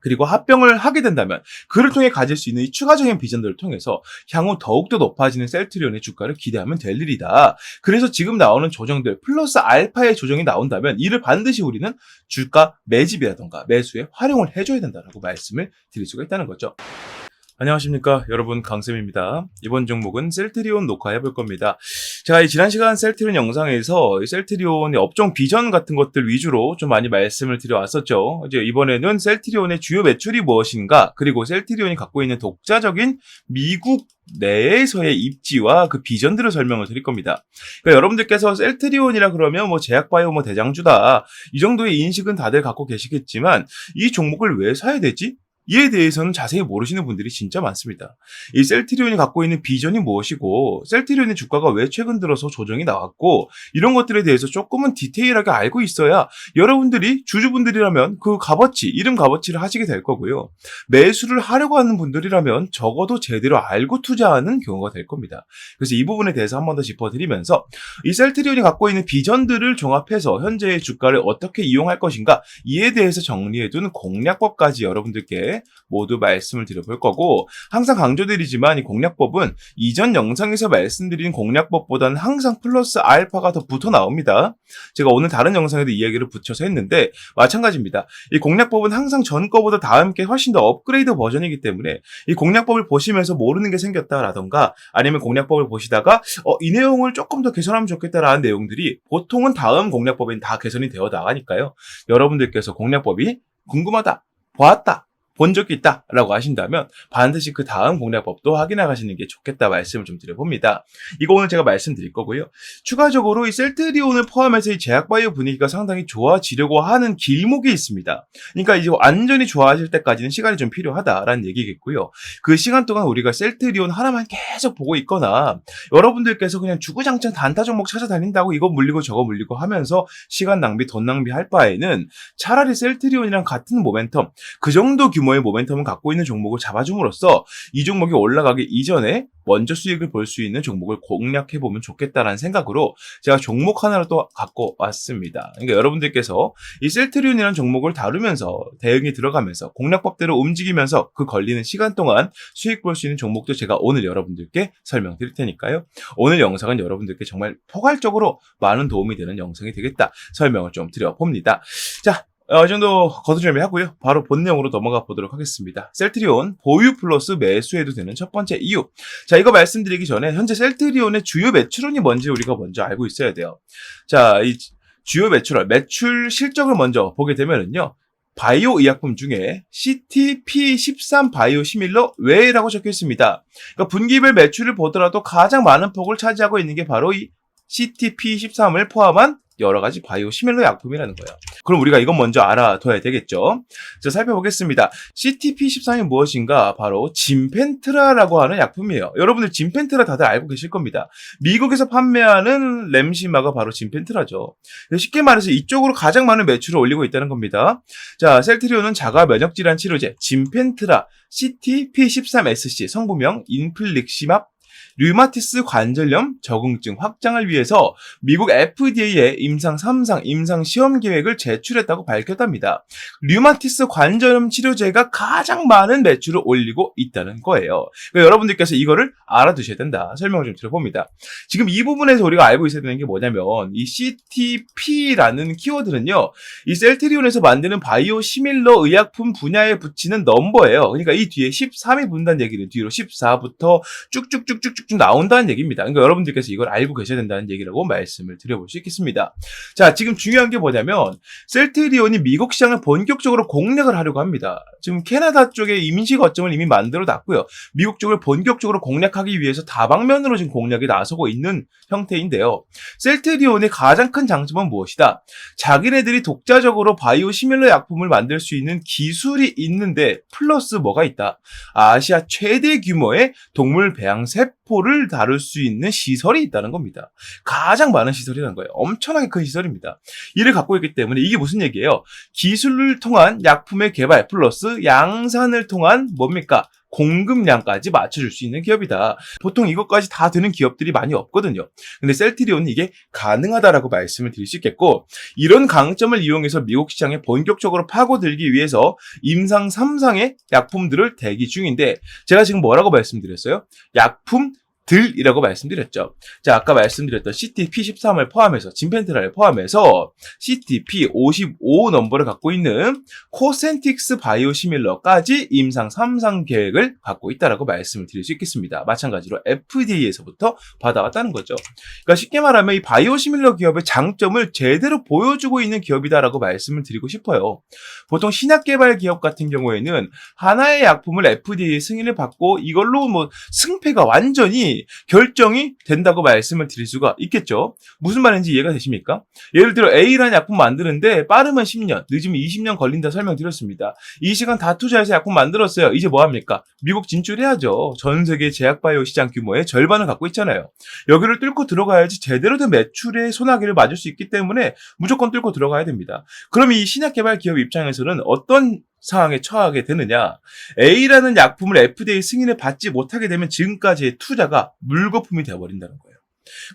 그리고 합병을 하게 된다면 그를 통해 가질 수 있는 이 추가적인 비전들을 통해서 향후 더욱더 높아지는 셀트리온의 주가를 기대하면 될 일이다. 그래서 지금 나오는 조정들 플러스 알파의 조정이 나온다면 이를 반드시 우리는 주가 매집이라던가 매수에 활용을 해줘야 된다라고 말씀을 드릴 수가 있다는 거죠. 안녕하십니까 여러분, 강쌤입니다. 이번 종목은 셀트리온 녹화해 볼 겁니다. 제가 이 지난 시간 셀트리온 영상에서 이 셀트리온의 업종 비전 같은 것들 위주로 좀 많이 말씀을 드려왔었죠. 이제 이번에는 셀트리온의 주요 매출이 무엇인가, 그리고 셀트리온이 갖고 있는 독자적인 미국 내에서의 입지와 그 비전들을 설명을 드릴 겁니다. 그러니까 여러분들께서 셀트리온이라 그러면 뭐 제약바이오 뭐 대장주다, 이 정도의 인식은 다들 갖고 계시겠지만 이 종목을 왜 사야 되지? 이에 대해서는 자세히 모르시는 분들이 진짜 많습니다. 이 셀트리온이 갖고 있는 비전이 무엇이고, 셀트리온의 주가가 왜 최근 들어서 조정이 나왔고, 이런 것들에 대해서 조금은 디테일하게 알고 있어야 여러분들이 주주분들이라면 그 값어치, 이름 값어치를 하시게 될 거고요. 매수를 하려고 하는 분들이라면 적어도 제대로 알고 투자하는 경우가 될 겁니다. 그래서 이 부분에 대해서 한 번 더 짚어드리면서 이 셀트리온이 갖고 있는 비전들을 종합해서 현재의 주가를 어떻게 이용할 것인가, 이에 대해서 정리해둔 공략법까지 여러분들께 모두 말씀을 드려볼 거고, 항상 강조드리지만 이 공략법은 이전 영상에서 말씀드린 공략법보다는 항상 플러스 알파가 더 붙어 나옵니다. 제가 오늘 다른 영상에도 이야기를 붙여서 했는데 마찬가지입니다. 이 공략법은 항상 전 거보다 다음 게 훨씬 더 업그레이드 버전이기 때문에 이 공략법을 보시면서 모르는 게 생겼다라던가, 아니면 공략법을 보시다가 이 내용을 조금 더 개선하면 좋겠다라는 내용들이 보통은 다음 공략법엔 다 개선이 되어 나가니까요. 여러분들께서 공략법이 궁금하다, 보았다, 본 적이 있다라고 하신다면 반드시 그 다음 공략법도 확인해 가시는 게 좋겠다 말씀을 좀 드려봅니다. 이거 오늘 제가 말씀드릴 거고요. 추가적으로 이 셀트리온을 포함해서 이 제약바이오 분위기가 상당히 좋아지려고 하는 길목이 있습니다. 그러니까 이제 완전히 좋아질 때까지는 시간이 좀 필요하다라는 얘기겠고요. 그 시간 동안 우리가 셀트리온 하나만 계속 보고 있거나, 여러분들께서 그냥 주구장창 단타 종목 찾아다닌다고 이거 물리고 저거 물리고 하면서 시간 낭비, 돈 낭비할 바에는 차라리 셀트리온이랑 같은 모멘텀, 그 정도 규모의 모멘텀을 갖고 있는 종목을 잡아줌으로써 이 종목이 올라가기 이전에 먼저 수익을 볼 수 있는 종목을 공략해보면 좋겠다라는 생각으로 제가 종목 하나를 또 갖고 왔습니다. 그러니까 여러분들께서 이 셀트리온이라는 종목을 다루면서 대응이 들어가면서 공략법대로 움직이면서 그 걸리는 시간 동안 수익 볼 수 있는 종목도 제가 오늘 여러분들께 설명드릴 테니까요. 오늘 영상은 여러분들께 정말 포괄적으로 많은 도움이 되는 영상이 되겠다 설명을 좀 드려봅니다. 자, 이 정도 거두절미하고요. 바로 본 내용으로 넘어가 보도록 하겠습니다. 셀트리온 보유 플러스 매수해도 되는 첫 번째 이유. 자, 이거 말씀드리기 전에 현재 셀트리온의 주요 매출원이 뭔지 우리가 먼저 알고 있어야 돼요. 자, 이 주요 매출원, 매출 실적을 먼저 보게 되면은요. 바이오 의약품 중에 CTP13 바이오 시밀러 외라고 적혀 있습니다. 그러니까 분기별 매출을 보더라도 가장 많은 폭을 차지하고 있는 게 바로 이 CTP13을 포함한 여러 가지 바이오 시밀러 약품이라는 거예요. 그럼 우리가 이건 먼저 알아둬야 되겠죠. 자, 살펴보겠습니다. CTP13이 무엇인가? 바로 진펜트라라고 하는 약품이에요. 여러분들 진펜트라 다들 알고 계실 겁니다. 미국에서 판매하는 램시마가 바로 진펜트라죠. 쉽게 말해서 이쪽으로 가장 많은 매출을 올리고 있다는 겁니다. 자, 셀트리온은 자가 면역질환 치료제 진펜트라 CTP13SC 성분명 인플릭시맙 류마티스 관절염 적응증 확장을 위해서 미국 FDA에 임상 3상 임상 시험 계획을 제출했다고 밝혔답니다. 류마티스 관절염 치료제가 가장 많은 매출을 올리고 있다는 거예요. 그러니까 여러분들께서 이거를 알아두셔야 된다. 설명을 좀 드려봅니다. 지금 이 부분에서 우리가 알고 있어야 되는 게 뭐냐면 이 CTP라는 키워드는요. 이 셀트리온에서 만드는 바이오 시밀러 의약품 분야에 붙이는 넘버예요. 그러니까 이 뒤에 13이 붙는다는 얘기는 뒤로 14부터 쭉쭉쭉쭉쭉 나온다는 얘기입니다. 그러니까 여러분들께서 이걸 알고 계셔야 된다는 얘기라고 말씀을 드려볼 수 있겠습니다. 자, 지금 중요한 게 뭐냐면 셀트리온이 미국 시장을 본격적으로 공략을 하려고 합니다. 지금 캐나다 쪽에 임시 거점을 이미 만들어 놨고요. 미국 쪽을 본격적으로 공략하기 위해서 다방면으로 지금 공략이 나서고 있는 형태인데요. 셀트리온의 가장 큰 장점은 무엇이다? 자기네들이 독자적으로 바이오 시밀러 약품을 만들 수 있는 기술이 있는데 플러스 뭐가 있다? 아시아 최대 규모의 동물 배양 세포를 다룰 수 있는 시설이 있다는 겁니다. 가장 많은 시설이라는 거예요. 엄청나게 큰 시설입니다. 이를 갖고 있기 때문에 이게 무슨 얘기예요? 기술을 통한 약품의 개발 플러스 양산을 통한 뭡니까? 공급량까지 맞춰줄 수 있는 기업이다. 보통 이것까지 다 되는 기업들이 많이 없거든요. 근데 셀트리온은 이게 가능하다라고 말씀을 드릴 수 있겠고, 이런 강점을 이용해서 미국 시장에 본격적으로 파고들기 위해서 임상 3상의 약품들을 대기 중인데, 제가 지금 뭐라고 말씀드렸어요? 약품 들이라고 말씀드렸죠. 자, 아까 말씀드렸던 CTP13을 포함해서, 진펜트라를 포함해서 CTP55 넘버를 갖고 있는 코센틱스 바이오시밀러까지 임상 3상 계획을 갖고 있다라고 말씀을 드릴 수 있겠습니다. 마찬가지로 FDA에서부터 받아왔다는 거죠. 그러니까 쉽게 말하면 이 바이오시밀러 기업의 장점을 제대로 보여주고 있는 기업이다라고 말씀을 드리고 싶어요. 보통 신약 개발 기업 같은 경우에는 하나의 약품을 FDA 승인을 받고 이걸로 뭐 승패가 완전히 결정이 된다고 말씀을 드릴 수가 있겠죠. 무슨 말인지 이해가 되십니까? 예를 들어 A라는 약품 만드는데 빠르면 10년, 늦으면 20년 걸린다 설명드렸습니다. 이 시간 다 투자해서 약품 만들었어요. 이제 뭐합니까? 미국 진출해야죠. 전 세계 제약바이오 시장 규모의 절반을 갖고 있잖아요. 여기를 뚫고 들어가야지 제대로 된 매출의 소나기를 맞을 수 있기 때문에 무조건 뚫고 들어가야 됩니다. 그럼 이 신약개발 기업 입장에서는 어떤 상황에 처하게 되느냐? A라는 약품을 FDA 승인을 받지 못하게 되면 지금까지의 투자가 물거품이 되어버린다는 거예요.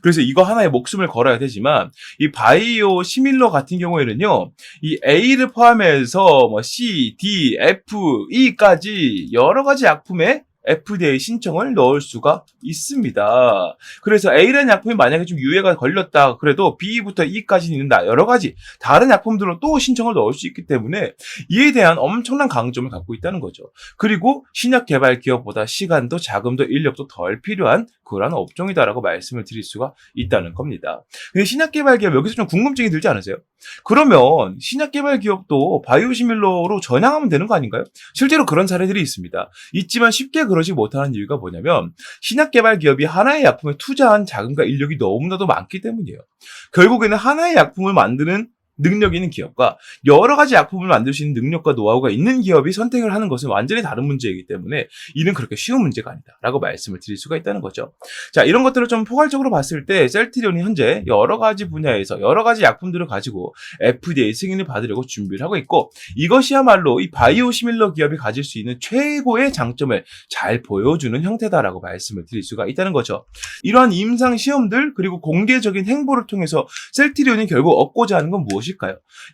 그래서 이거 하나에 목숨을 걸어야 되지만, 이 바이오 시밀러 같은 경우에는요, 이 A를 포함해서 뭐 C, D, F, E까지 여러 가지 약품에 FDA 신청을 넣을 수가 있습니다. 그래서 A라는 약품이 만약에 좀 유해가 걸렸다 그래도 B부터 E까지 있는 여러 가지 다른 약품들로 또 신청을 넣을 수 있기 때문에 이에 대한 엄청난 강점을 갖고 있다는 거죠. 그리고 신약 개발 기업보다 시간도 자금도 인력도 덜 필요한 그런 업종이다라고 말씀을 드릴 수가 있다는 겁니다. 근데 신약 개발 기업 여기서 좀 궁금증이 들지 않으세요? 그러면 신약 개발 기업도 바이오시밀러로 전향하면 되는 거 아닌가요? 실제로 그런 사례들이 있습니다. 있지만 쉽게 그러지 못하는 이유가 뭐냐면 신약 개발 기업이 하나의 약품에 투자한 자금과 인력이 너무나도 많기 때문이에요. 결국에는 하나의 약품을 만드는 능력이 있는 기업과 여러 가지 약품을 만들 수 있는 능력과 노하우가 있는 기업이 선택을 하는 것은 완전히 다른 문제이기 때문에 이는 그렇게 쉬운 문제가 아니다라고 말씀을 드릴 수가 있다는 거죠. 자, 이런 것들을 좀 포괄적으로 봤을 때 셀트리온이 현재 여러 가지 분야에서 여러 가지 약품들을 가지고 FDA 승인을 받으려고 준비를 하고 있고, 이것이야말로 이 바이오 시밀러 기업이 가질 수 있는 최고의 장점을 잘 보여주는 형태다라고 말씀을 드릴 수가 있다는 거죠. 이러한 임상 시험들 그리고 공개적인 행보를 통해서 셀트리온이 결국 얻고자 하는 건 무엇일까요?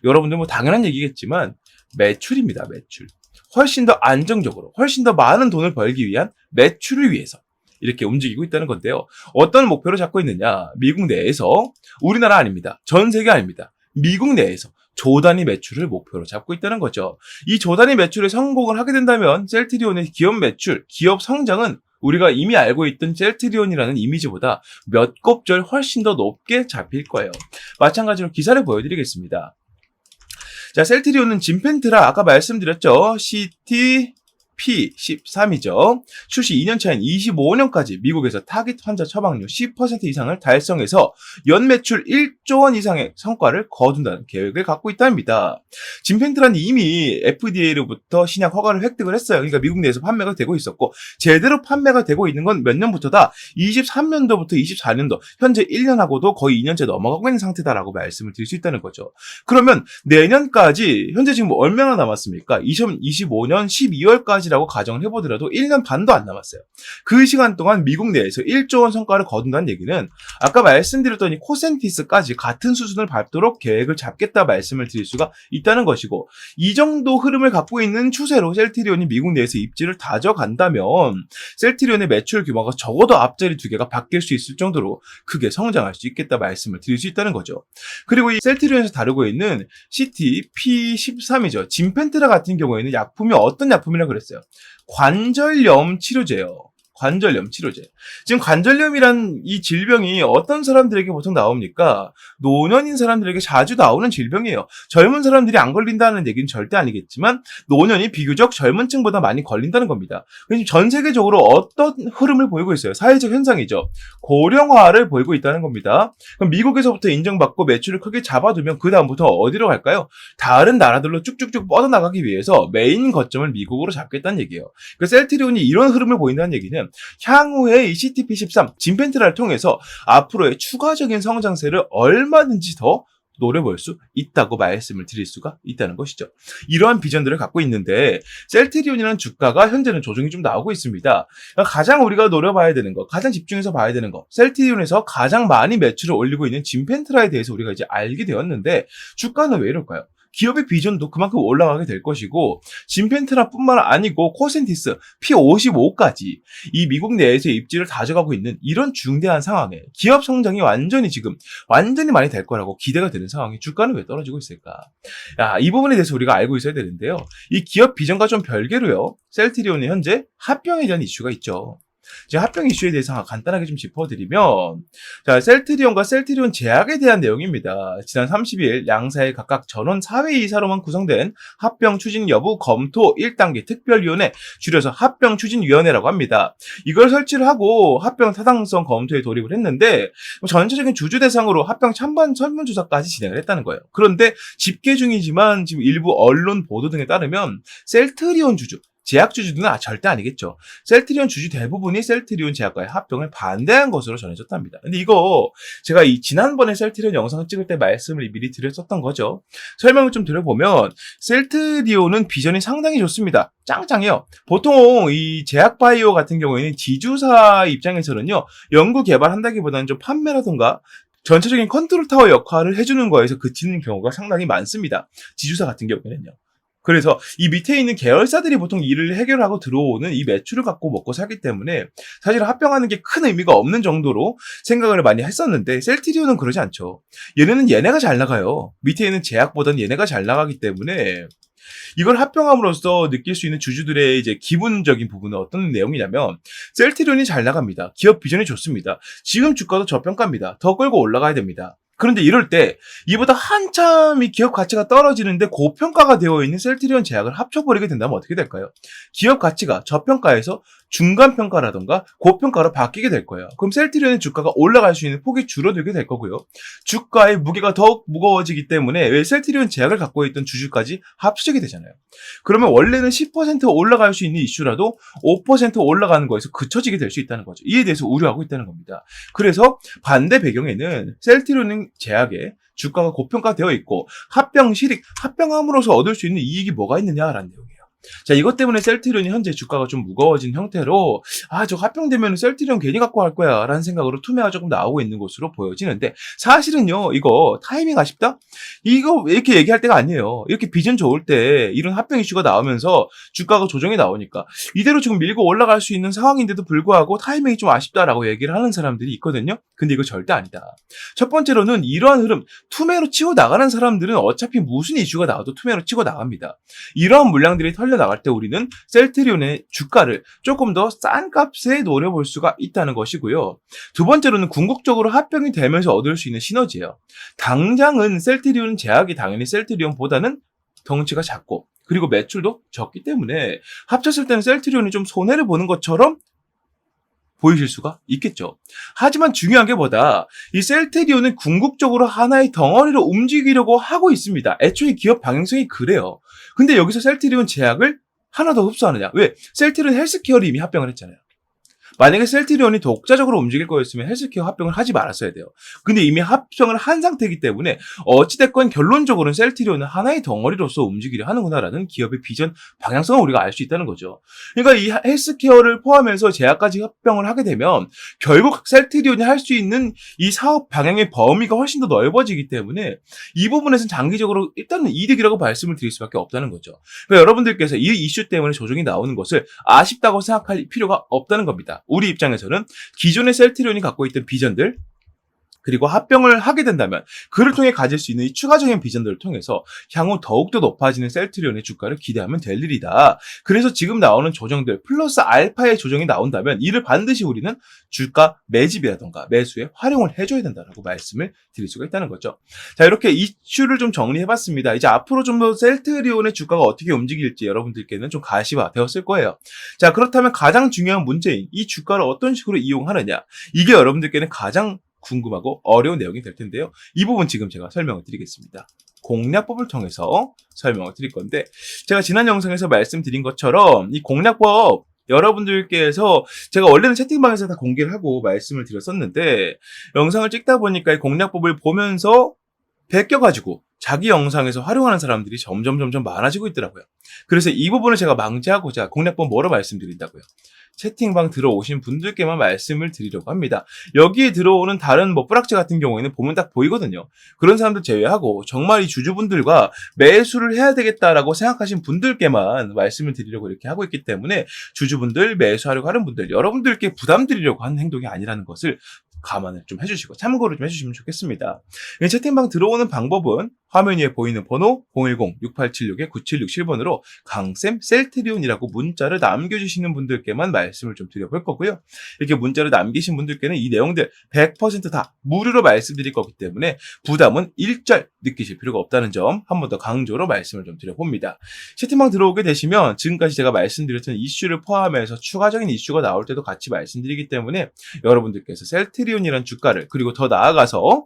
여러분들 뭐 당연한 얘기겠지만 매출입니다. 매출. 훨씬 더 안정적으로 훨씬 더 많은 돈을 벌기 위한 매출을 위해서 이렇게 움직이고 있다는 건데요. 어떤 목표를 잡고 있느냐? 미국 내에서, 우리나라 아닙니다. 전 세계 아닙니다. 미국 내에서 조 단위 매출을 목표로 잡고 있다는 거죠. 이 조 단위 매출에 성공을 하게 된다면 셀트리온의 기업 매출, 기업 성장은 우리가 이미 알고 있던 셀트리온이라는 이미지보다 몇 곱절 훨씬 더 높게 잡힐 거예요. 마찬가지로 기사를 보여드리겠습니다. 자, 셀트리온은 진펜트라 아까 말씀드렸죠. CTP13이죠. 출시 2년 차인 25년까지 미국에서 타깃 환자 처방률 10% 이상을 달성해서 연매출 1조 원 이상의 성과를 거둔다는 계획을 갖고 있답니다. 진펜트라는 이미 FDA로부터 신약 허가를 획득을 했어요. 그러니까 미국 내에서 판매가 되고 있었고, 제대로 판매가 되고 있는 건 몇 년부터다? 23년도부터 24년도, 현재 1년하고도 거의 2년째 넘어가고 있는 상태다라고 말씀을 드릴 수 있다는 거죠. 그러면 내년까지 현재 지금 얼마나 남았습니까? 2025년 12월까지 라고 가정을 해보더라도 1년 반도 안 남았어요. 그 시간 동안 미국 내에서 1조 원 성과를 거둔다는 얘기는 아까 말씀드렸던 이 코센티스까지 같은 수준을 밟도록 계획을 잡겠다 말씀을 드릴 수가 있다는 것이고, 이 정도 흐름을 갖고 있는 추세로 셀트리온이 미국 내에서 입지를 다져간다면 셀트리온의 매출 규모가 적어도 앞자리 2개가 바뀔 수 있을 정도로 크게 성장할 수 있겠다 말씀을 드릴 수 있다는 거죠. 그리고 이 셀트리온에서 다루고 있는 CTP13이죠. 진펜트라 같은 경우에는 약품이 어떤 약품이라고 그랬어요? 관절염 치료제요. 관절염 치료제. 지금 관절염이란 이 질병이 어떤 사람들에게 보통 나옵니까? 노년인 사람들에게 자주 나오는 질병이에요. 젊은 사람들이 안 걸린다는 얘기는 절대 아니겠지만 노년이 비교적 젊은 층보다 많이 걸린다는 겁니다. 전 세계적으로 어떤 흐름을 보이고 있어요? 사회적 현상이죠. 고령화를 보이고 있다는 겁니다. 그럼 미국에서부터 인정받고 매출을 크게 잡아두면 그 다음부터 어디로 갈까요? 다른 나라들로 쭉쭉쭉 뻗어나가기 위해서 메인 거점을 미국으로 잡겠다는 얘기예요. 그 셀트리온이 이런 흐름을 보인다는 얘기는 향후에 이 CTP13 진펜트라를 통해서 앞으로의 추가적인 성장세를 얼마든지 더 노려볼 수 있다고 말씀을 드릴 수가 있다는 것이죠. 이러한 비전들을 갖고 있는데 셀트리온이라는 주가가 현재는 조정이 좀 나오고 있습니다. 그러니까 가장 우리가 노려봐야 되는 거, 가장 집중해서 봐야 되는 거, 셀트리온에서 가장 많이 매출을 올리고 있는 진펜트라에 대해서 우리가 이제 알게 되었는데 주가는 왜 이럴까요? 기업의 비전도 그만큼 올라가게 될 것이고 진펜트라뿐만 아니고 코센티스 P55까지 이 미국 내에서 입지를 다져가고 있는 이런 중대한 상황에 기업 성장이 완전히 많이 될 거라고 기대가 되는 상황에 주가는 왜 떨어지고 있을까? 이 부분에 대해서 우리가 알고 있어야 되는데요. 이 기업 비전과 좀 별개로요. 셀트리온이 현재 합병에 대한 이슈가 있죠. 이제 합병 이슈에 대해서 간단하게 좀 짚어드리면, 자, 셀트리온과 셀트리온 제약에 대한 내용입니다. 지난 30일 양사의 각각 전원 사회이사로만 구성된 합병 추진 여부 검토 1단계 특별위원회, 줄여서 합병 추진위원회라고 합니다. 이걸 설치를 하고 합병 타당성 검토에 돌입을 했는데 전체적인 주주 대상으로 합병 찬반 설문조사까지 진행을 했다는 거예요. 그런데 집계 중이지만 지금 일부 언론 보도 등에 따르면 셀트리온 주주, 제약 주주는 절대 아니겠죠. 셀트리온 주주 대부분이 셀트리온 제약과의 합병을 반대한 것으로 전해졌답니다. 근데 이거 제가 지난번에 셀트리온 영상 찍을 때 말씀을 미리 드렸었던 거죠. 설명을 좀 드려보면 셀트리온은 비전이 상당히 좋습니다. 짱짱해요. 보통 이 제약바이오 같은 경우에는 지주사 입장에서는요, 연구 개발한다기보다는 좀 판매라던가 전체적인 컨트롤 타워 역할을 해주는 거에서 그치는 경우가 상당히 많습니다. 지주사 같은 경우에는요. 그래서 이 밑에 있는 계열사들이 보통 일을 해결하고 들어오는 이 매출을 갖고 먹고 살기 때문에 사실 합병하는 게 큰 의미가 없는 정도로 생각을 많이 했었는데 셀트리온은 그러지 않죠. 얘네가 잘 나가요. 밑에 있는 제약보다는 얘네가 잘 나가기 때문에 이걸 합병함으로써 느낄 수 있는 주주들의 이제 기분적인 부분은 어떤 내용이냐면 셀트리온이 잘 나갑니다. 기업 비전이 좋습니다. 지금 주가도 저평가입니다. 더 끌고 올라가야 됩니다. 그런데 이럴 때 이보다 한참 이 기업 가치가 떨어지는데 고평가가 되어 있는 셀트리온 제약을 합쳐버리게 된다면 어떻게 될까요? 기업 가치가 저평가에서 중간평가라던가 고평가로 바뀌게 될 거예요. 그럼 셀트리온의 주가가 올라갈 수 있는 폭이 줄어들게 될 거고요. 주가의 무게가 더욱 무거워지기 때문에 왜 셀트리온 제약을 갖고 있던 주주까지 합쳐지게 되잖아요. 그러면 원래는 10% 올라갈 수 있는 이슈라도 5% 올라가는 거에서 그쳐지게 될 수 있다는 거죠. 이에 대해서 우려하고 있다는 겁니다. 그래서 반대 배경에는 셀트리온 제약에 주가가 고평가되어 있고 합병함으로써 얻을 수 있는 이익이 뭐가 있느냐라는 내용이에요. 자, 이것 때문에 셀트리온이 현재 주가가 좀 무거워진 형태로 저 합병되면 셀트리온 괜히 갖고 갈 거야 라는 생각으로 투매가 조금 나오고 있는 것으로 보여지는데 사실은요, 이거 타이밍 아쉽다? 이거 이렇게 얘기할 때가 아니에요. 이렇게 비전 좋을 때 이런 합병 이슈가 나오면서 주가가 조정이 나오니까 이대로 지금 밀고 올라갈 수 있는 상황인데도 불구하고 타이밍이 좀 아쉽다라고 얘기를 하는 사람들이 있거든요. 근데 이거 절대 아니다. 첫 번째로는 이러한 흐름, 투매로 치고 나가는 사람들은 어차피 무슨 이슈가 나와도 투매로 치고 나갑니다. 이러한 물량들이 털려나갈 때 우리는 셀트리온의 주가를 조금 더 싼 값에 노려볼 수가 있다는 것이고요. 두 번째로는 궁극적으로 합병이 되면서 얻을 수 있는 시너지예요. 당장은 셀트리온 제약이 당연히 셀트리온보다는 덩치가 작고 그리고 매출도 적기 때문에 합쳤을 때는 셀트리온이 좀 손해를 보는 것처럼 보이실 수가 있겠죠. 하지만 중요한 게 뭐다? 이 셀트리온은 궁극적으로 하나의 덩어리로 움직이려고 하고 있습니다. 애초에 기업 방향성이 그래요. 근데 여기서 셀트리온 제약을 하나 더 흡수하느냐? 왜? 셀트리온 헬스케어를 이미 합병을 했잖아요. 만약에 셀트리온이 독자적으로 움직일 거였으면 헬스케어 합병을 하지 말았어야 돼요. 근데 이미 합병을 한 상태이기 때문에 어찌됐건 결론적으로는 셀트리온은 하나의 덩어리로서 움직이려 하는구나라는 기업의 비전 방향성을 우리가 알 수 있다는 거죠. 그러니까 이 헬스케어를 포함해서 제약까지 합병을 하게 되면 결국 셀트리온이 할 수 있는 이 사업 방향의 범위가 훨씬 더 넓어지기 때문에 이 부분에서는 장기적으로 일단은 이득이라고 말씀을 드릴 수밖에 없다는 거죠. 그러니까 여러분들께서 이 이슈 때문에 조정이 나오는 것을 아쉽다고 생각할 필요가 없다는 겁니다. 우리 입장에서는 기존의 셀트리온이 갖고 있던 비전들 그리고 합병을 하게 된다면 그를 통해 가질 수 있는 이 추가적인 비전들을 통해서 향후 더욱더 높아지는 셀트리온의 주가를 기대하면 될 일이다. 그래서 지금 나오는 조정들 플러스 알파의 조정이 나온다면 이를 반드시 우리는 주가 매집이라던가 매수에 활용을 해줘야 된다라고 말씀을 드릴 수가 있다는 거죠. 자, 이렇게 이슈를 좀 정리해봤습니다. 이제 앞으로 좀 더 셀트리온의 주가가 어떻게 움직일지 여러분들께는 좀 가시화 되었을 거예요. 자, 그렇다면 가장 중요한 문제인 이 주가를 어떤 식으로 이용하느냐, 이게 여러분들께는 가장 궁금하고 어려운 내용이 될 텐데요. 이 부분 지금 제가 설명을 드리겠습니다. 공략법을 통해서 설명을 드릴 건데, 제가 지난 영상에서 말씀드린 것처럼 이 공략법 여러분들께서 제가 원래는 채팅방에서 다 공개를 하고 말씀을 드렸었는데 영상을 찍다 보니까 이 공략법을 보면서 베껴가지고 자기 영상에서 활용하는 사람들이 점점 많아지고 있더라고요. 그래서 이 부분을 제가 방지하고자 공략법 뭐로 말씀드린다고요. 채팅방 들어오신 분들께만 말씀을 드리려고 합니다. 여기에 들어오는 다른 뿌락지 같은 경우에는 보면 딱 보이거든요. 그런 사람들 제외하고 정말 이 주주분들과 매수를 해야 되겠다라고 생각하신 분들께만 말씀을 드리려고 이렇게 하고 있기 때문에 주주분들, 매수하려고 하는 분들, 여러분들께 부담 드리려고 하는 행동이 아니라는 것을 감안을 좀 해주시고 참고를 좀 해주시면 좋겠습니다. 채팅방 들어오는 방법은 화면 위에 보이는 번호 010-6876-9767번으로 강쌤 셀트리온이라고 문자를 남겨주시는 분들께만 말씀을 좀 드려볼 거고요. 이렇게 문자를 남기신 분들께는 이 내용들 100% 다 무료로 말씀드릴 거기 때문에 부담은 일절 느끼실 필요가 없다는 점 한 번 더 강조로 말씀을 좀 드려봅니다. 채팅방 들어오게 되시면 지금까지 제가 말씀드렸던 이슈를 포함해서 추가적인 이슈가 나올 때도 같이 말씀드리기 때문에 여러분들께서 셀트리온이라는 주가를 그리고 더 나아가서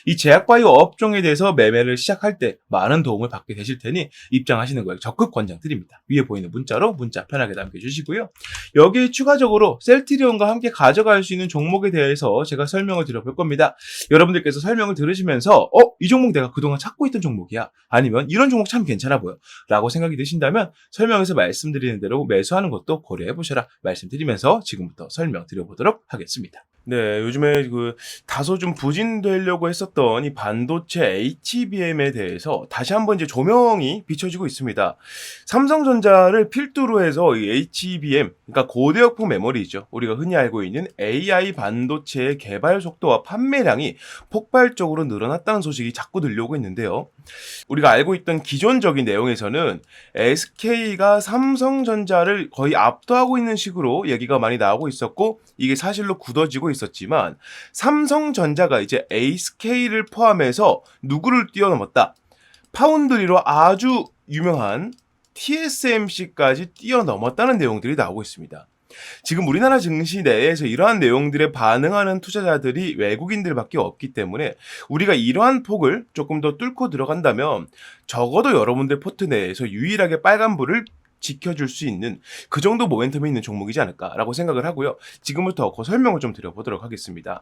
이 제약바이오 업종에 대해서 매매를 시작할 때 많은 도움을 받게 되실 테니 입장하시는 걸 적극 권장드립니다. 위에 보이는 문자로 문자 편하게 남겨주시고요. 여기에 추가적으로 셀트리온과 함께 가져갈 수 있는 종목에 대해서 제가 설명을 드려볼 겁니다. 여러분들께서 설명을 들으시면서 이 종목 내가 그동안 찾고 있던 종목이야. 아니면 이런 종목 참 괜찮아 보여 라고 생각이 드신다면 설명에서 말씀드리는 대로 매수하는 것도 고려해보셔라 말씀드리면서 지금부터 설명드려보도록 하겠습니다. 네, 요즘에 다소 좀 부진되려고 했었던 이 반도체 HBM에 대해서 다시 한번 이제 조명이 비춰지고 있습니다. 삼성전자를 필두로 해서 이 HBM, 그러니까 고대역폭 메모리죠. 우리가 흔히 알고 있는 AI 반도체의 개발 속도와 판매량이 폭발적으로 늘어났다는 소식이 자꾸 들려오고 있는데요. 우리가 알고 있던 기존적인 내용에서는 SK가 삼성전자를 거의 압도하고 있는 식으로 얘기가 많이 나오고 있었고 이게 사실로 굳어지고 있었지만 삼성전자가 이제 SK를 포함해서 누구를 뛰어넘었다. 파운드리로 아주 유명한 TSMC까지 뛰어넘었다는 내용들이 나오고 있습니다. 지금 우리나라 증시 내에서 이러한 내용들에 반응하는 투자자들이 외국인들밖에 없기 때문에 우리가 이러한 폭을 조금 더 뚫고 들어간다면 적어도 여러분들 포트 내에서 유일하게 빨간불을 지켜줄 수 있는 그 정도 모멘텀이 있는 종목이지 않을까라고 생각을 하고요. 지금부터 그 설명을 좀 드려보도록 하겠습니다.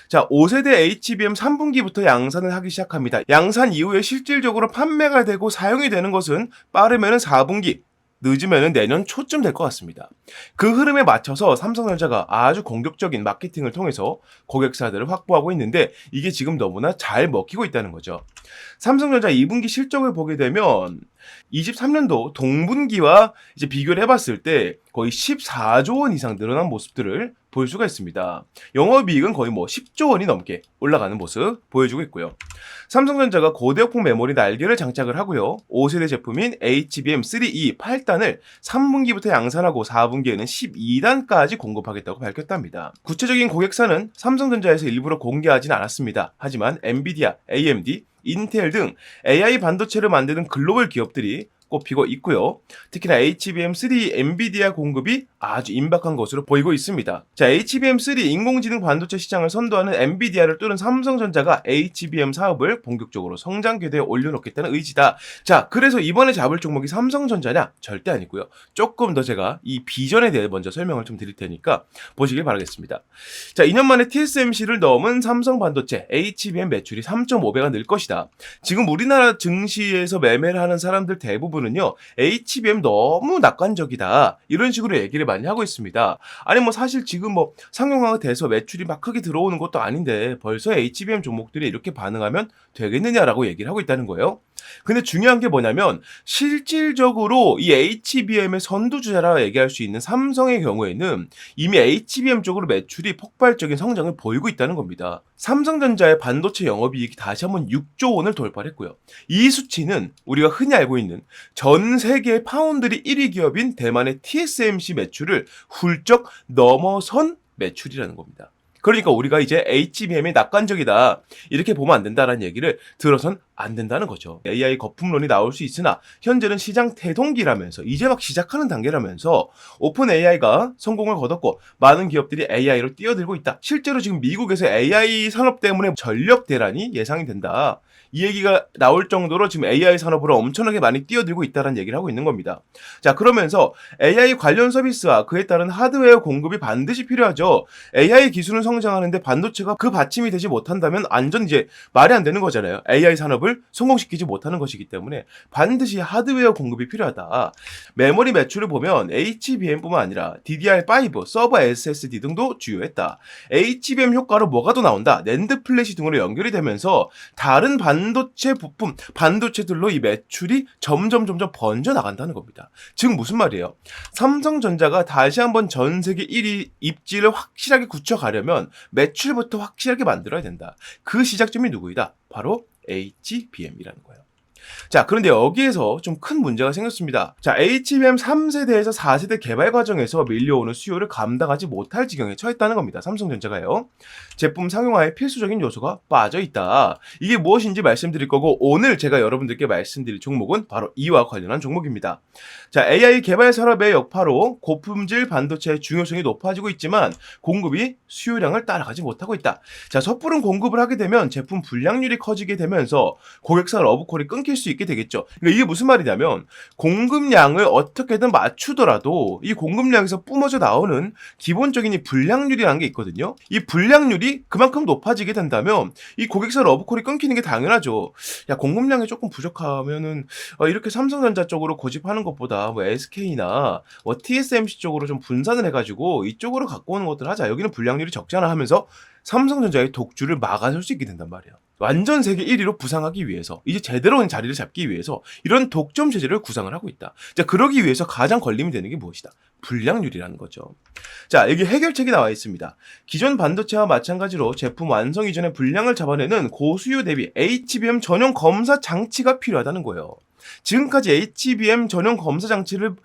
자, 5세대 HBM 3분기부터 양산을 하기 시작합니다. 양산 이후에 실질적으로 판매가 되고 사용이 되는 것은 빠르면 4분기, 늦으면 내년 초쯤 될 것 같습니다. 그 흐름에 맞춰서 삼성전자가 아주 공격적인 마케팅을 통해서 고객사들을 확보하고 있는데 이게 지금 너무나 잘 먹히고 있다는 거죠. 삼성전자 2분기 실적을 보게 되면 23년도 동분기와 이제 비교를 해봤을 때 거의 14조 원 이상 늘어난 모습들을 볼 수가 있습니다. 영업이익은 거의 10조 원이 넘게 올라가는 모습 보여주고 있고요. 삼성전자가 고대역폭 메모리 날개를 장착을 하고요. 5세대 제품인 HBM3E 8단을 3분기부터 양산하고 4분기에는 12단까지 공급하겠다고 밝혔답니다. 구체적인 고객사는 삼성전자에서 일부러 공개하진 않았습니다. 하지만 엔비디아, AMD, 인텔 등 AI 반도체를 만드는 글로벌 기업들이 꼽히고 있고요. 특히나 HBM3 엔비디아 공급이 아주 임박한 것으로 보이고 있습니다. 자, HBM3 인공지능 반도체 시장을 선도하는 엔비디아를 뚫은 삼성전자가 HBM 사업을 본격적으로 성장 궤도에 올려놓겠다는 의지다. 자, 그래서 이번에 잡을 종목이 삼성전자냐? 절대 아니고요. 조금 더 제가 이 비전에 대해 먼저 설명을 좀 드릴 테니까 보시길 바라겠습니다. 자, 2년 만에 TSMC를 넘은 삼성 반도체 HBM 매출이 3.5배가 늘 것이다. 지금 우리나라 증시에서 매매를 하는 사람들 대부분 은요 HBM 너무 낙관적이다 이런 식으로 얘기를 많이 하고 있습니다. 아니 사실 지금 상용화가 돼서 매출이 막 크게 들어오는 것도 아닌데 벌써 HBM 종목들이 이렇게 반응하면 되겠느냐라고 얘기를 하고 있다는 거예요. 근데 중요한 게 뭐냐면 실질적으로 이 HBM의 선두주자라 얘기할 수 있는 삼성의 경우에는 이미 HBM 쪽으로 매출이 폭발적인 성장을 보이고 있다는 겁니다. 삼성전자의 반도체 영업이익이 다시 한번 6조 원을 돌파했고요. 이 수치는 우리가 흔히 알고 있는 전 세계 파운드리 1위 기업인 대만의 TSMC 매출을 훌쩍 넘어선 매출이라는 겁니다. 그러니까 우리가 이제 HBM이 낙관적이다 이렇게 보면 안 된다라는 얘기를 들어선 안 된다는 거죠. AI 거품론이 나올 수 있으나 현재는 시장 태동기라면서 이제 막 시작하는 단계라면서 오픈 AI가 성공을 거뒀고 많은 기업들이 AI로 뛰어들고 있다. 실제로 지금 미국에서 AI 산업 때문에 전력 대란이 예상이 된다. 이 얘기가 나올 정도로 지금 AI 산업으로 엄청나게 많이 뛰어들고 있다는 얘기를 하고 있는 겁니다. 자, 그러면서 AI 관련 서비스와 그에 따른 하드웨어 공급이 반드시 필요하죠. AI 기술은 성장하는데 반도체가 그 받침이 되지 못한다면 완전 이제 말이 안 되는 거잖아요. AI 산업을 성공시키지 못하는 것이기 때문에 반드시 하드웨어 공급이 필요하다. 메모리 매출을 보면 HBM뿐만 아니라 DDR5, 서버 SSD 등도 주요했다. HBM 효과로 뭐가 더 나온다? 낸드 플래시 등으로 연결이 되면서 다른 반도체 부품, 반도체들로 이 매출이 점점 번져 나간다는 겁니다. 즉 무슨 말이에요? 삼성전자가 다시 한번 전 세계 1위 입지를 확실하게 굳혀가려면 매출부터 확실하게 만들어야 된다. 그 시작점이 누구이다? 바로 HBM이라는 거예요. 자, 그런데 여기에서 좀 큰 문제가 생겼습니다. 자, HBM 3세대에서 4세대 개발 과정에서 밀려오는 수요를 감당하지 못할 지경에 처했다는 겁니다. 삼성전자가요. 제품 상용화에 필수적인 요소가 빠져있다. 이게 무엇인지 말씀드릴 거고, 오늘 제가 여러분들께 말씀드릴 종목은 바로 이와 관련한 종목입니다. 자, AI 개발 산업의 여파로 고품질 반도체의 중요성이 높아지고 있지만 공급이 수요량을 따라가지 못하고 있다. 자, 섣부른 공급을 하게 되면 제품 불량률이 커지게 되면서 고객사 러브콜이 끊길 수 있게 되겠죠. 그러니까 이게 무슨 말이냐면 공급량을 어떻게든 맞추더라도 이 공급량에서 뿜어져 나오는 기본적인 이 불량률이라는 게 있거든요. 이 불량률이 그만큼 높아지게 된다면 이 고객사 러브콜이 끊기는 게 당연하죠. 야, 공급량이 조금 부족하면은 이렇게 삼성전자 쪽으로 고집하는 것보다 뭐 SK나 뭐 TSMC 쪽으로 좀 분산을 해가지고 이쪽으로 갖고 오는 것들 하자. 여기는 불량률이 적잖아 하면서 삼성전자의 독주를 막아설 수 있게 된단 말이에요. 완전 세계 1위로 부상하기 위해서, 이제 제대로 자리를 잡기 위해서 이런 독점 체제를 구상을 하고 있다. 자, 그러기 위해서 가장 걸림이 되는 게 무엇이다? 불량률이라는 거죠. 자, 여기 해결책이 나와 있습니다. 기존 반도체와 마찬가지로 제품 완성 이전에 불량을 잡아내는 고수요 대비 HBM 전용 검사 장치가 필요하다는 거예요. 지금까지 HBM 전용 검사 장치를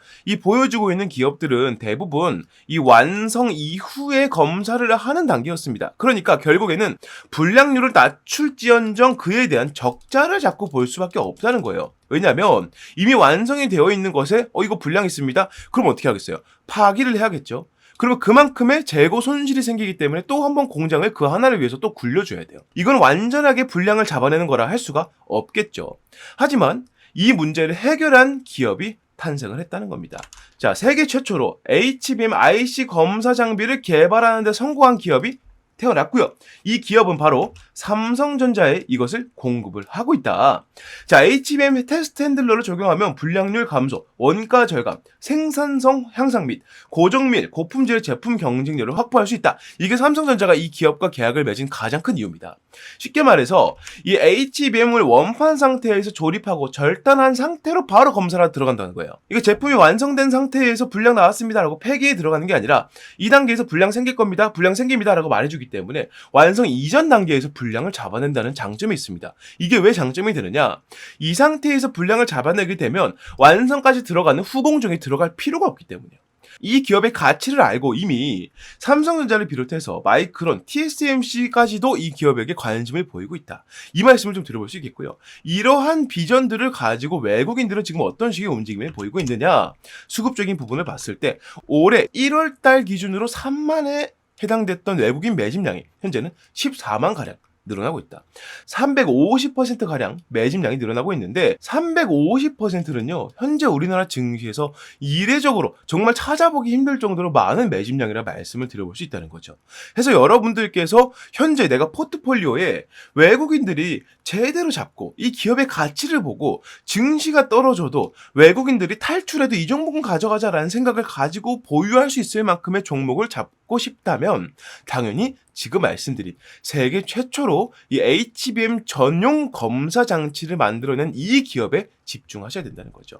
보여주고 있는 기업들은 대부분 이 완성 이후에 검사를 하는 단계였습니다. 그러니까 결국에는 불량률을 낮출지언정 그에 대한 적자를 자꾸 볼 수밖에 없다는 거예요. 왜냐하면 이미 완성이 되어 있는 것에 이거 불량 있습니다. 그럼 어떻게 하겠어요? 파기를 해야겠죠. 그리고 그만큼의 재고 손실이 생기기 때문에 또 한 번 공장을 그 하나를 위해서 또 굴려줘야 돼요. 이건 완전하게 불량을 잡아내는 거라 할 수가 없겠죠. 하지만 이 문제를 해결한 기업이 탄생을 했다는 겁니다. 자, 세계 최초로 HBM IC 검사 장비를 개발하는 데 성공한 기업이 태어났고요. 이 기업은 바로 삼성전자에 이것을 공급을 하고 있다. 자, HBM 테스트 핸들러를 적용하면 불량률 감소, 원가 절감, 생산성 향상 및 고정밀, 고품질 제품 경쟁력을 확보할 수 있다. 이게 삼성전자가 이 기업과 계약을 맺은 가장 큰 이유입니다. 쉽게 말해서 이 HBM을 원판 상태에서 조립하고 절단한 상태로 바로 검사를 들어간다는 거예요. 이게 제품이 완성된 상태에서 불량 나왔습니다라고 폐기에 들어가는 게 아니라 이 단계에서 불량 생길 겁니다. 불량 생깁니다라고 말해주기 때문에 완성 이전 단계에서 불량을 잡아낸다는 장점이 있습니다. 이게 왜 장점이 되느냐? 이 상태에서 불량을 잡아내게 되면 완성까지 들어가는 후공정이 들어갈 필요가 없기 때문이에요. 이 기업의 가치를 알고 이미 삼성전자를 비롯해서 마이크론, TSMC까지도 이 기업에게 관심을 보이고 있다. 이 말씀을 좀 드려볼 수 있겠고요. 이러한 비전들을 가지고 외국인들은 지금 어떤 식의 움직임을 보이고 있느냐? 수급적인 부분을 봤을 때 올해 1월달 기준으로 3만에 해당됐던 외국인 매집량이 현재는 14만 가량 늘어나고 있다. 350%가량 매집량이 늘어나고 있는데 350%는요. 현재 우리나라 증시에서 이례적으로 정말 찾아보기 힘들 정도로 많은 매집량이라 말씀을 드려볼 수 있다는 거죠. 그래서 여러분들께서 현재 내가 포트폴리오에 외국인들이 제대로 잡고 이 기업의 가치를 보고 증시가 떨어져도 외국인들이 탈출해도 이 종목은 가져가자라는 생각을 가지고 보유할 수 있을 만큼의 종목을 잡고 싶다면 당연히 지금 말씀드린 세계 최초로 이 HBM 전용 검사 장치를 만들어낸 이 기업에 집중하셔야 된다는 거죠.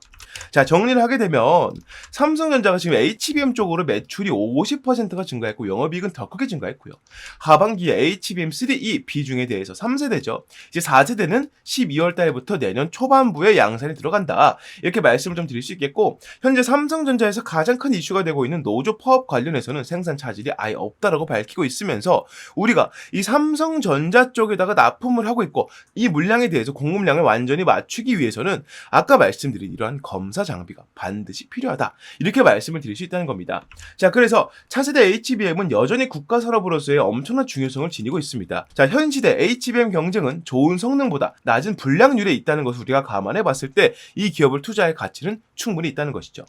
자, 정리를 하게 되면 삼성전자가 지금 HBM 쪽으로 매출이 50%가 증가했고 영업이익은 더 크게 증가했고요. 하반기에 HBM3E 비중에 대해서 3세대죠. 이제 4세대는 12월 달부터 내년 초반부에 양산이 들어간다. 이렇게 말씀을 좀 드릴 수 있겠고 현재 삼성전자에서 가장 큰 이슈가 되고 있는 노조 파업 관련해서는 생산 차질이 아예 없다라고 밝히고 있으면서 우리가 이 삼성전자 쪽에다가 납품을 하고 있고 이 물량에 대해서 공급량을 완전히 맞추기 위해서는 아까 말씀드린 이러한 검사 장비가 반드시 필요하다. 이렇게 말씀을 드릴 수 있다는 겁니다. 자, 그래서 차세대 HBM은 여전히 국가 산업으로서의 엄청난 중요성을 지니고 있습니다. 자, 현 시대 HBM 경쟁은 좋은 성능보다 낮은 불량률에 있다는 것을 우리가 감안해 봤을 때 이 기업을 투자할 가치는 충분히 있다는 것이죠.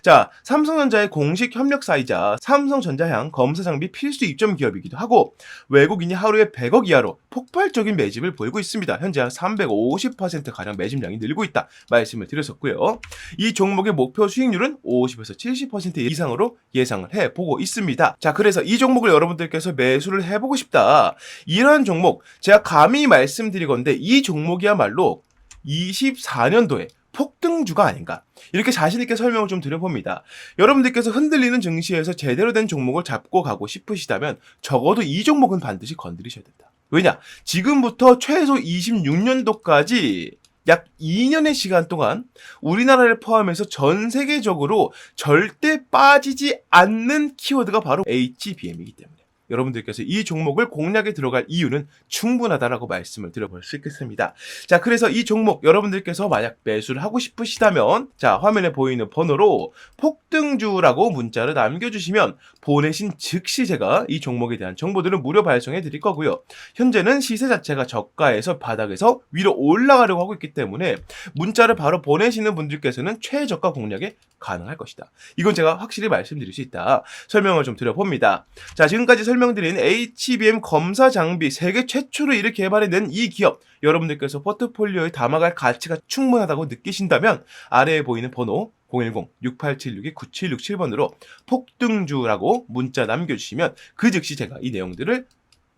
자, 삼성전자의 공식 협력사이자 삼성전자향 검사 장비 필수 입점 기업이기도 하고 외국인이 하루에 100억 이하로 폭발적인 매집을 보이고 있습니다. 현재 한 350%가량 매집량이 늘고 있다 말씀을 드렸었고요. 이 종목의 목표 수익률은 50에서 70% 이상으로 예상을 해보고 있습니다. 자, 그래서 이 종목을 여러분들께서 매수를 해보고 싶다. 이러한 종목 제가 감히 말씀드리건데 이 종목이야말로 24년도에 폭등주가 아닌가 이렇게 자신있게 설명을 좀 드려봅니다. 여러분들께서 흔들리는 증시에서 제대로 된 종목을 잡고 가고 싶으시다면 적어도 이 종목은 반드시 건드리셔야 된다. 왜냐? 지금부터 최소 26년도까지 약 2년의 시간 동안 우리나라를 포함해서 전 세계적으로 절대 빠지지 않는 키워드가 바로 HBM이기 때문에 여러분들께서 이 종목을 공략에 들어갈 이유는 충분하다라고 말씀을 드려볼 수 있겠습니다. 자, 그래서 이 종목 여러분들께서 만약 매수를 하고 싶으시다면 자, 화면에 보이는 번호로 폭등주라고 문자를 남겨주시면 보내신 즉시 제가 이 종목에 대한 정보들을 무료 발송해 드릴 거고요. 현재는 시세 자체가 저가에서 바닥에서 위로 올라가려고 하고 있기 때문에 문자를 바로 보내시는 분들께서는 최저가 공략에 가능할 것이다. 이건 제가 확실히 말씀드릴 수 있다. 설명을 좀 드려봅니다. 자, 지금까지 설명드린 HBM 검사 장비 세계 최초로 이렇게 개발해낸 이 기업 여러분들께서 포트폴리오에 담아갈 가치가 충분하다고 느끼신다면 아래에 보이는 번호 010-6876-9767번으로 폭등주라고 문자 남겨주시면 그 즉시 제가 이 내용들을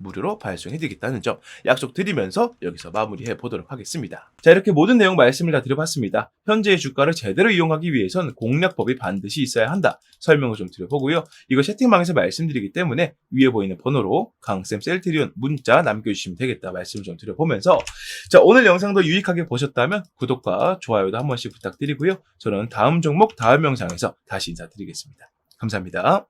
무료로 발송해드리겠다는 점 약속드리면서 여기서 마무리해 보도록 하겠습니다. 자, 이렇게 모든 내용 말씀을 다 드려봤습니다. 현재의 주가를 제대로 이용하기 위해선 공략법이 반드시 있어야 한다. 설명을 좀 드려보고요. 이거 채팅방에서 말씀드리기 때문에 위에 보이는 번호로 강쌤 셀트리온 문자 남겨주시면 되겠다 말씀을 좀 드려보면서 자, 오늘 영상도 유익하게 보셨다면 구독과 좋아요도 한 번씩 부탁드리고요. 저는 다음 종목 다음 영상에서 다시 인사드리겠습니다. 감사합니다.